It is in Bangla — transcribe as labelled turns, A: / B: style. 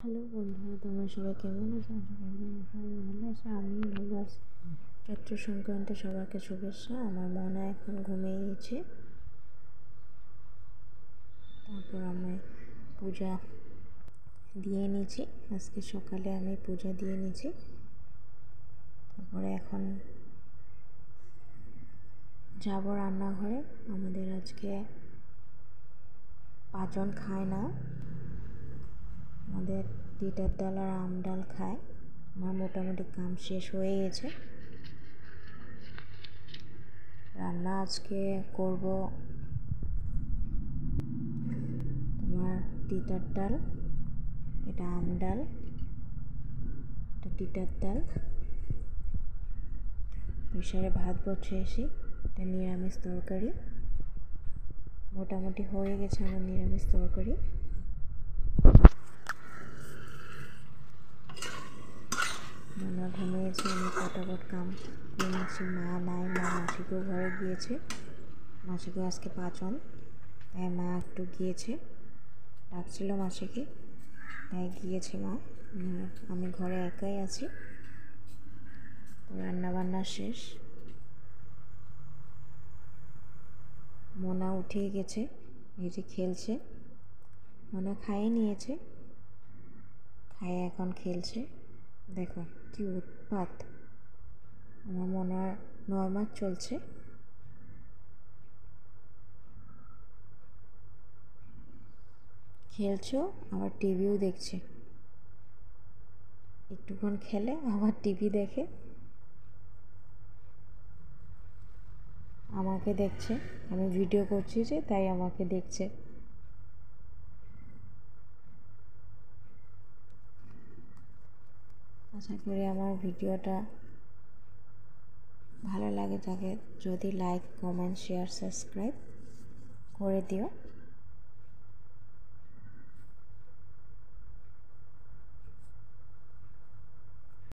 A: হ্যালো বন্ধুরা, তোমরা সবাই কেমন আছো? আশা করি সবাই ভালো আছো। আমিও ভালো আছি। চৈত্র সংক্রান্তি সবাইকে শুভেচ্ছা। আমার মনে এখন ঘুমিয়েছে। তারপর আমি পূজা দিয়ে নিয়েছি। আজকে সকালে আমি পূজা দিয়ে নিয়েছি। তারপরে এখন যাব রান্নাঘরে। আমাদের আজকে পাঁচজন খায় না, আমাদের তিতার ডাল আর আম ডাল খায়। আমার মোটামুটি কাম শেষ হয়ে গেছে। রান্না আজকে করব তোমার তিতার ডাল, এটা আম ডাল, এটা তিতার ডাল, প্রেসারে ভাত বসিয়েছি। এটা নিরামিষ তরকারি। মোটামুটি হয়ে গেছে আমার নিরামিষ তরকারি। মা ঘুমিয়েছে, আমি ফটাফট কাম করে নিচ্ছি। মা নাই, মা মাসিকেও ঘরে গিয়েছে। মাসিকেও আজকে পাঁচন, তাই মা একটু গিয়েছে, ডাকছিল মাসিকে, তাই গিয়েছে মা। আমি ঘরে একাই আছি। রান্না বান্না শেষ। মোনা উঠে গেছে, এই যে খেলছে। মোনা খাইয়ে নিয়েছে, খাইয়ে এখন খেলছে। দেখো কি উৎপাত। আমার মোনার 9 মাস চলছে। খেলছেও, আবার টিভিও দেখছে। একটুক্ষণ খেলে আবার টিভি দেখে, আমাকে দেখছে। আমি ভিডিও করছি যে, তাই আমাকে দেখছে। আশা করি আমার ভিডিওটা ভালো লাগে। তাকে যদি লাইক, কমেন্ট, শেয়ার, সাবস্ক্রাইব করে দিও।